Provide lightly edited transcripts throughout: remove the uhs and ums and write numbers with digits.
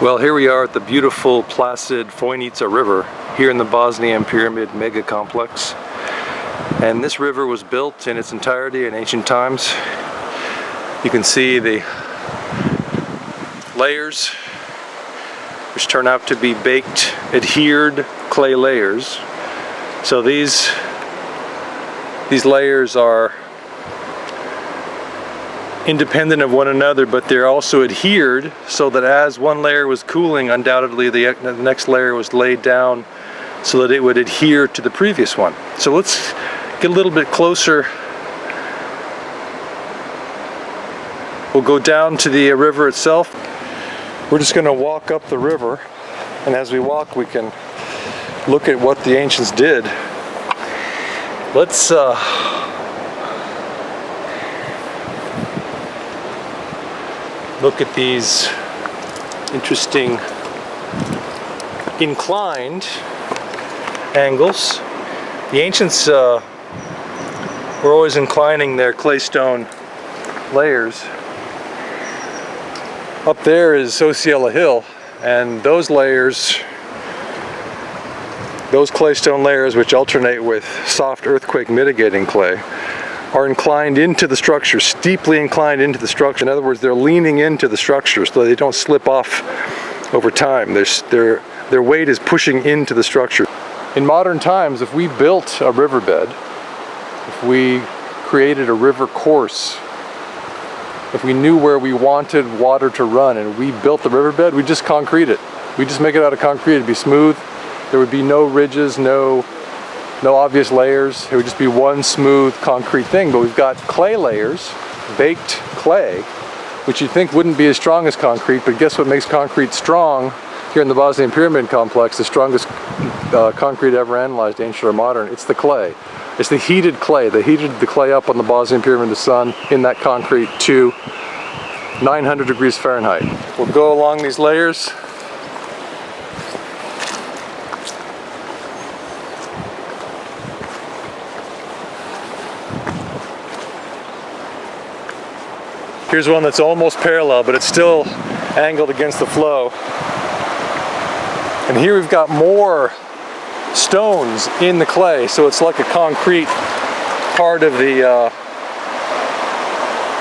Well, here we are at the beautiful, placid Fojnica River here in the Bosnian Pyramid Mega Complex. And this river was built in its entirety in ancient times. You can see the layers, which turn out to be baked, adhered clay layers. So these layers are independent of one another, but they're also adhered so that as one layer was cooling, undoubtedly the next layer was laid down so that it would adhere to the previous one. So let's get a little bit closer. We'll go down to the river itself. We're just going to walk up the river, and as we walk we can look at what the ancients did. Let's look at these interesting inclined angles. The ancients were always inclining their claystone layers. Up there is Osijela Hill, and those layers, those claystone layers which alternate with soft earthquake mitigating clay, are inclined into the structure, steeply inclined into the structure. In other words, they're leaning into the structure so they don't slip off over time. Their weight is pushing into the structure. In modern times, if we built a riverbed, if we created a river course, if we knew where we wanted water to run and we built the riverbed, we'd just concrete it. We'd just make it out of concrete. It'd be smooth. There would be no ridges, no obvious layers. It would just be one smooth concrete thing. But we've got clay layers, baked clay, which you'd think wouldn't be as strong as concrete, but guess what makes concrete strong here in the Bosnian Pyramid Complex? The strongest concrete ever analyzed, ancient or modern. It's the clay. It's the heated clay. They heated the clay up on the Bosnian Pyramid of the Sun in that concrete to 900 degrees Fahrenheit. We'll go along these layers. Here's one that's almost parallel, but it's still angled against the flow. And here we've got more stones in the clay, so it's like a concrete part of the,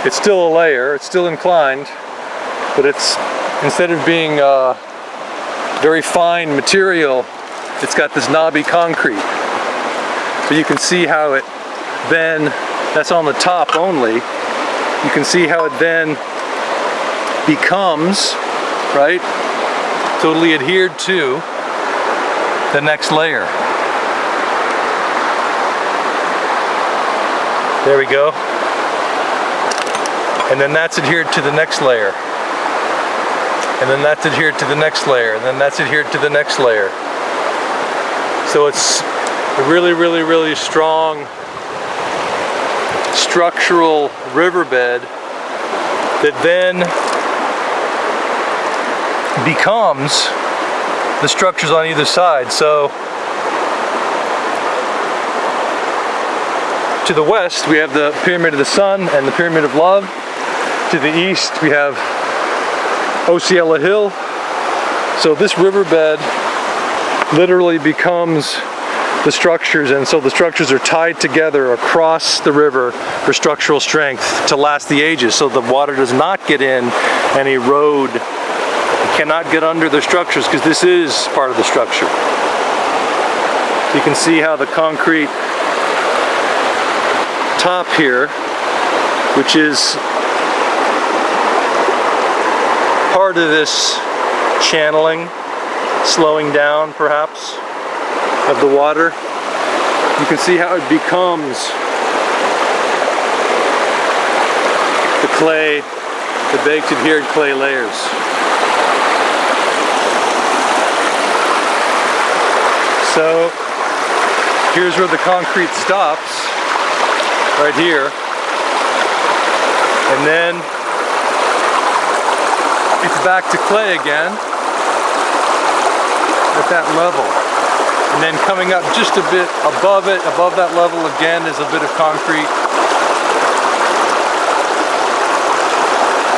it's still a layer, it's still inclined, but it's, instead of being very fine material, it's got this knobby concrete. So you can see how it then, that's on the top only, you can see how it then becomes, right, totally adhered to the next layer. There we go. And then that's adhered to the next layer. And then that's adhered to the next layer. And then that's adhered to the next layer. So it's a really, really, really strong structural riverbed that then becomes the structures on either side. So to the west we have the Pyramid of the Sun and the Pyramid of Love. To the east we have Osijela Hill. So this riverbed literally becomes the structures, and so the structures are tied together across the river for structural strength to last the ages, so the water does not get in and erode. It cannot get under the structures because this is part of the structure. You can see how the concrete top here, which is part of this channeling, slowing down perhaps, of the water. You can see how it becomes the clay, the baked adhered clay layers. So here's where the concrete stops, right here, and then it's back to clay again at that level. And then coming up just a bit above it, above that level again, is a bit of concrete.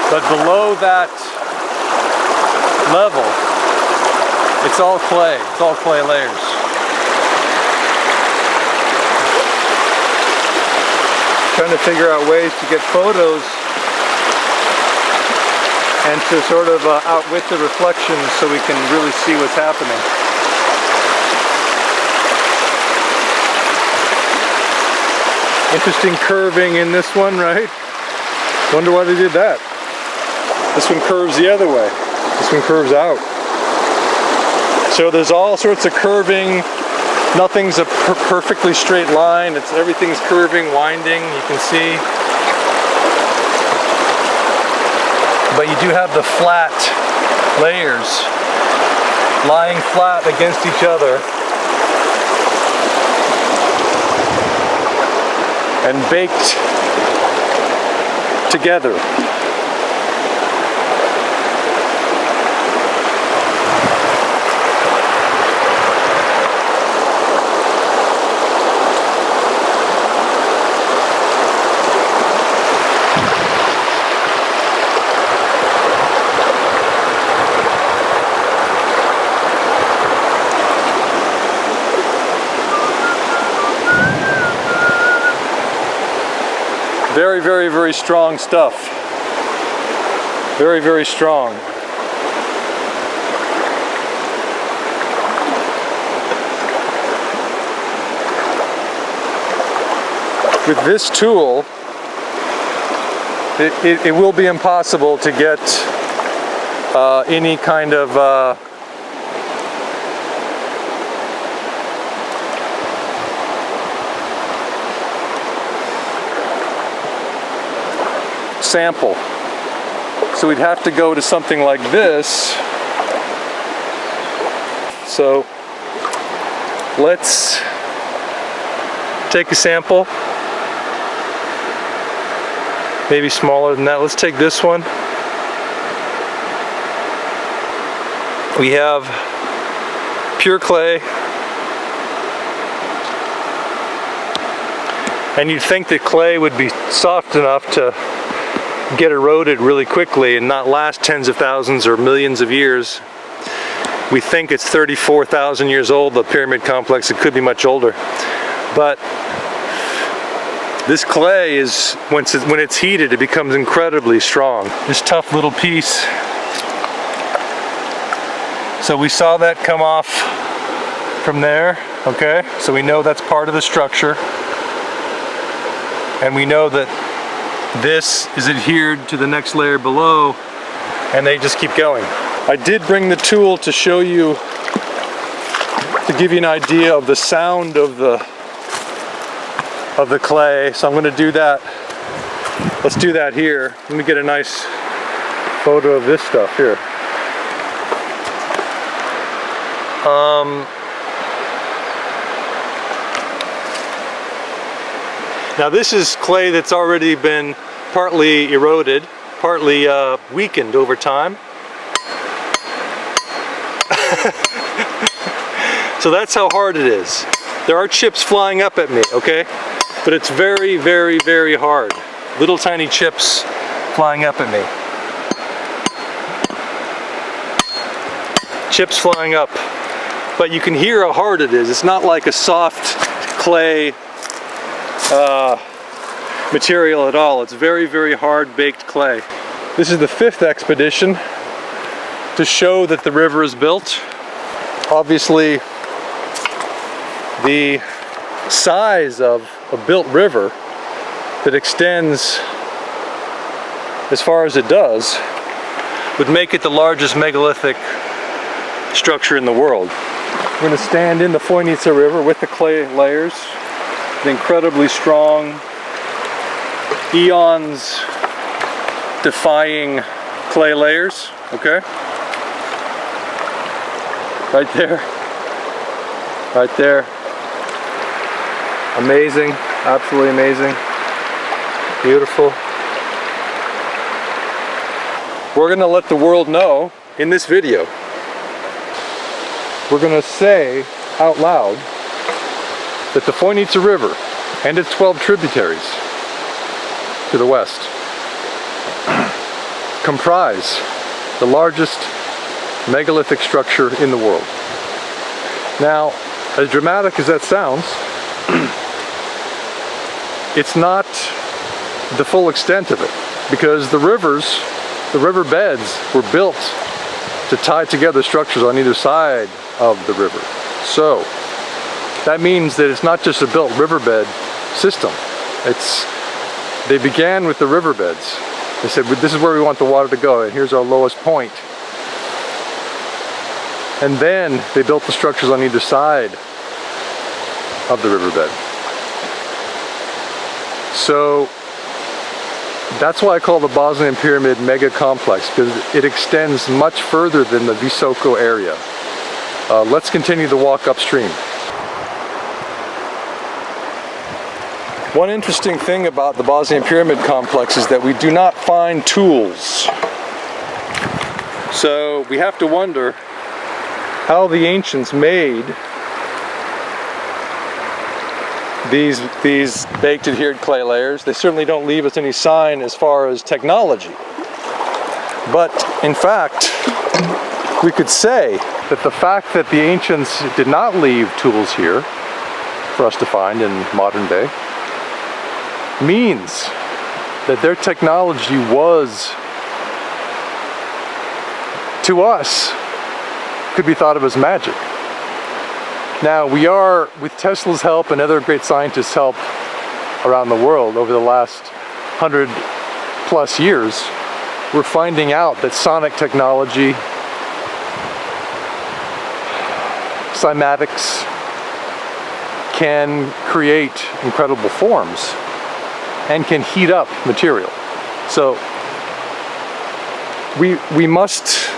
But below that level. It's all clay. It's all clay layers. Trying to figure out ways to get photos and to sort of outwit the reflections so we can really see what's happening. Interesting curving in this one, right? Wonder why they did that. This one curves the other way. This one curves out. So there's all sorts of curving. Nothing's a perfectly straight line. Everything's curving, winding, you can see. But you do have the flat layers lying flat against each other and baked together. Very, very, very strong stuff. Very, very strong. With this tool, it will be impossible to get any kind of sample. So we'd have to go to something like this. So let's take a sample. Maybe smaller than that. Let's take this one. We have pure clay. And you'd think that clay would be soft enough to get eroded really quickly and not last tens of thousands or millions of years. We think it's 34,000 years old, the pyramid complex. It could be much older. But this clay is, when it's heated, it becomes incredibly strong. This tough little piece. So we saw that come off from there, okay? So we know that's part of the structure. And we know that this is adhered to the next layer below, and they just keep going. I did bring the tool to show you, to give you an idea of the sound of the clay, so I'm going to do that. Let's do that here. Let me get a nice photo of this stuff here. Now this is clay that's already been partly eroded, partly weakened over time. So that's how hard it is. There are chips flying up at me, okay? But it's very, very, very hard. Little tiny chips flying up at me. Chips flying up. But you can hear how hard it is. It's not like a soft clay material at all. It's very, very hard baked clay. This is the 5th expedition to show that the river is built. Obviously, the size of a built river that extends as far as it does would make it the largest megalithic structure in the world. We're going to stand in the Fojnica River with the clay layers, the incredibly strong, eons defying clay layers, okay? Right there. Right there. Amazing, absolutely amazing. Beautiful. We're going to let the world know in this video. We're going to say out loud that the Fojnica River and its 12 tributaries to the west comprise the largest megalithic structure in the world. Now, as dramatic as that sounds, it's not the full extent of it, because the riverbeds were built to tie together structures on either side of the river. So that means that it's not just a built riverbed system. They began with the riverbeds. They said, this is where we want the water to go, and here's our lowest point. And then they built the structures on either side of the riverbed. So that's why I call the Bosnian Pyramid mega complex, because it extends much further than the Visoko area. Let's continue the walk upstream. One interesting thing about the Bosnian Pyramid complex is that we do not find tools. So we have to wonder how the ancients made these baked adhered clay layers. They certainly don't leave us any sign as far as technology. But in fact, we could say that the fact that the ancients did not leave tools here for us to find in modern day means that their technology was, to us, could be thought of as magic. Now we are, with Tesla's help and other great scientists' help around the world over the last 100+ years, we're finding out that sonic technology, cymatics, can create incredible forms and can heat up material. So we must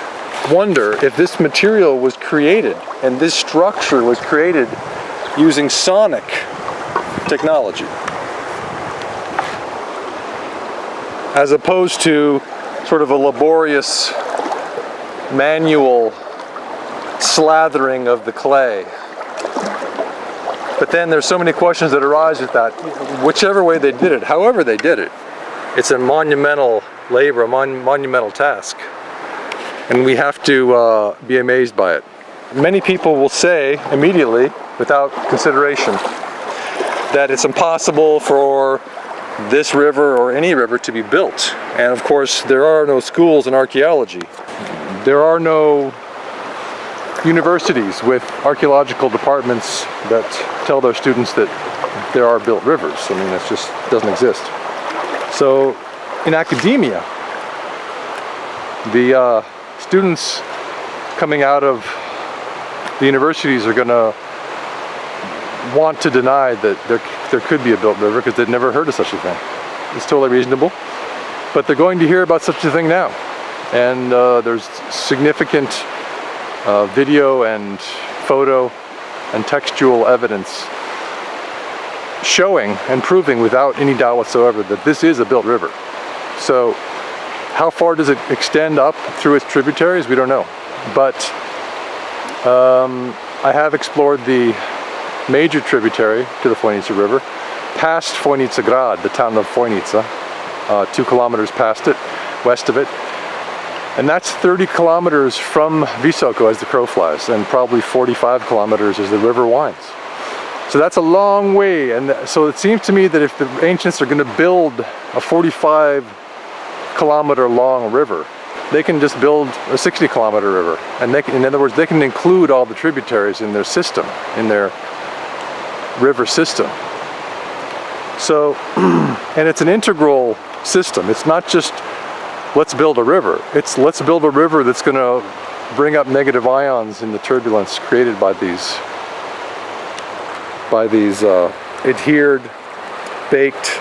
wonder if this material was created and this structure was created using sonic technology, as opposed to sort of a laborious manual slathering of the clay. But then there's so many questions that arise with that. Whichever way they did it, however they did it, it's a monumental labor, a monumental task. And we have to be amazed by it. Many people will say immediately, without consideration, that it's impossible for this river or any river to be built. And of course, there are no schools in archaeology. There are no universities with archaeological departments that tell their students that there are built rivers. I mean, it just doesn't exist. So in academia, the students coming out of the universities are going to want to deny that there could be a built river because they've never heard of such a thing. It's totally reasonable, but they're going to hear about such a thing now, and there's significant video and photo and textual evidence showing and proving without any doubt whatsoever that this is a built river. So how far does it extend up through its tributaries? We don't know. But I have explored the major tributary to the Fojnica River, past Fojnica Grad, the town of Fojnica, 2 kilometers past it, west of it. And that's 30 kilometers from Visoko as the crow flies, and probably 45 kilometers as the river winds. So that's a long way, and so it seems to me that if the ancients are going to build a 45-kilometer long river, they can just build a 60-kilometer river, and they can, in other words, they can include all the tributaries in their system, in their river system. So, and it's an integral system. It's not just let's build a river. It's let's build a river that's going to bring up negative ions in the turbulence created by these adhered, baked,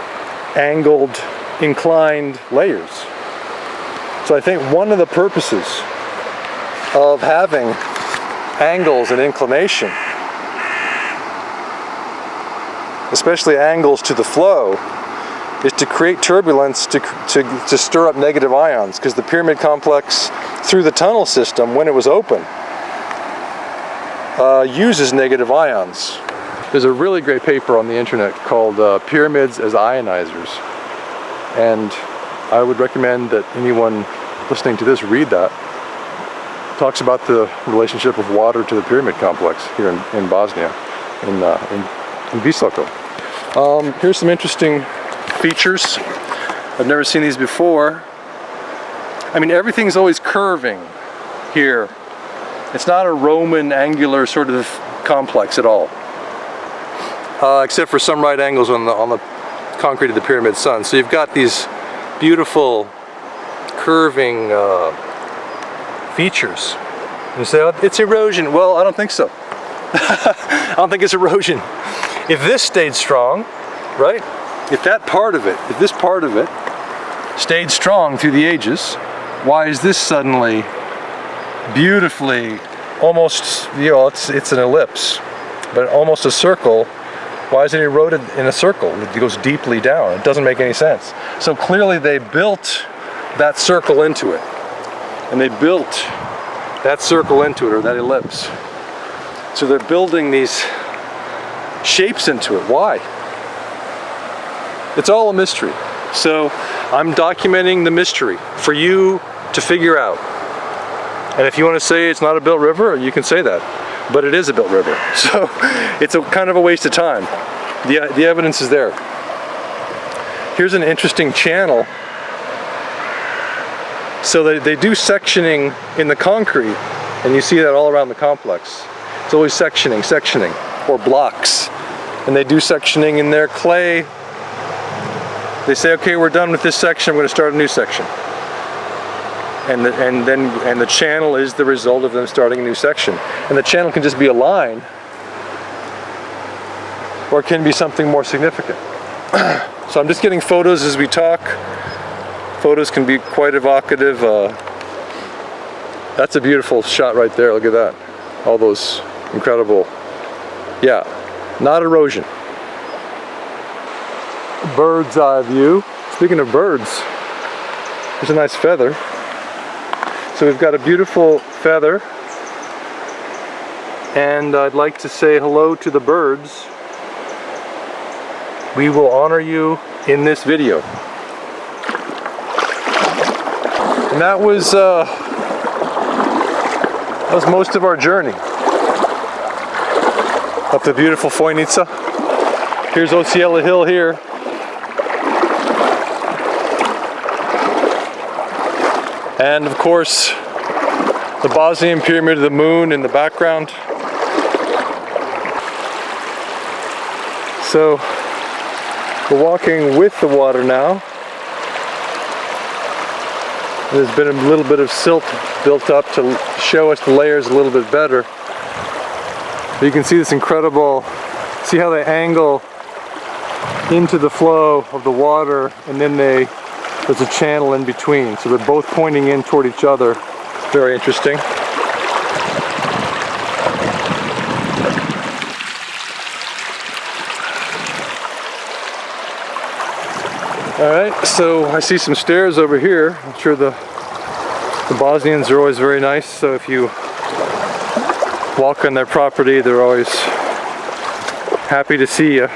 angled, inclined layers. So I think one of the purposes of having angles and inclination, especially angles to the flow, is to create turbulence to stir up negative ions, because the pyramid complex through the tunnel system, when it was open, uses negative ions. There's a really great paper on the internet called Pyramids as Ionizers, and I would recommend that anyone listening to this read that. talks about the relationship of water to the pyramid complex here in Bosnia, in Visoko. Here's some interesting features. I've never seen these before. I mean, everything's always curving here. It's not a Roman angular sort of complex at all, except for some right angles on the concrete of the pyramid sun. So you've got these beautiful curving features. You say, oh, it's erosion. Well, I don't think so. I don't think it's erosion. If this stayed strong, right? If that part of it, if this part of it stayed strong through the ages, why is this suddenly beautifully, almost, you know, it's an ellipse, but almost a circle? Why is it eroded in a circle? It goes deeply down. It doesn't make any sense. So clearly they built that circle into it. And they built that circle into it, or that ellipse. So they're building these shapes into it. Why? It's all a mystery. So I'm documenting the mystery for you to figure out. And if you want to say it's not a built river, you can say that. But it is a built river. So it's a kind of a waste of time. The evidence is there. Here's an interesting channel. So they do sectioning in the concrete, and you see that all around the complex. It's always sectioning, or blocks. And they do sectioning in their clay. They say, okay, we're done with this section, we're going to start a new section. And the channel is the result of them starting a new section. And the channel can just be a line, or it can be something more significant. So I'm just getting photos as we talk. Photos can be quite evocative. That's a beautiful shot right there. Look at that. All those incredible, yeah, not erosion. Bird's eye view. Speaking of birds, there's a nice feather. So we've got a beautiful feather, and I'd like to say hello to the birds. We will honor you in this video. And that was most of our journey up the beautiful Fojnica. Here's Osijela Hill here. And of course, the Bosnian Pyramid of the Moon in the background. So we're walking with the water now. There's been a little bit of silt built up to show us the layers a little bit better. But you can see this incredible, see how they angle into the flow of the water, and then there's a channel in between. So they're both pointing in toward each other. Very interesting. Alright, so I see some stairs over here. I'm sure the Bosnians are always very nice, so if you walk on their property, they're always happy to see you.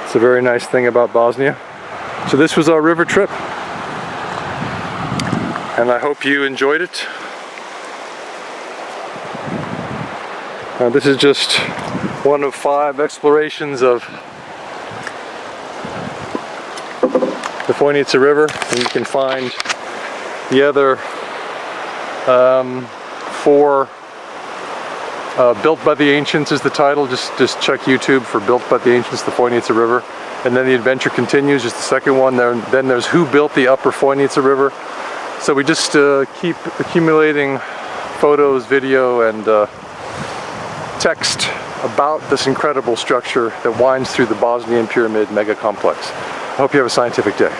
It's a very nice thing about Bosnia. So this was our river trip, and I hope you enjoyed it. This is just one of 5 explorations of the Fojnica River, and you can find the other 4. Built by the Ancients is the title. Just check YouTube for Built by the Ancients, the Fojnica River. And then the adventure continues, just the second one. Then there's Who Built the Upper Fojnica River. So we just keep accumulating photos, video, and text about this incredible structure that winds through the Bosnian Pyramid mega complex. I hope you have a scientific day.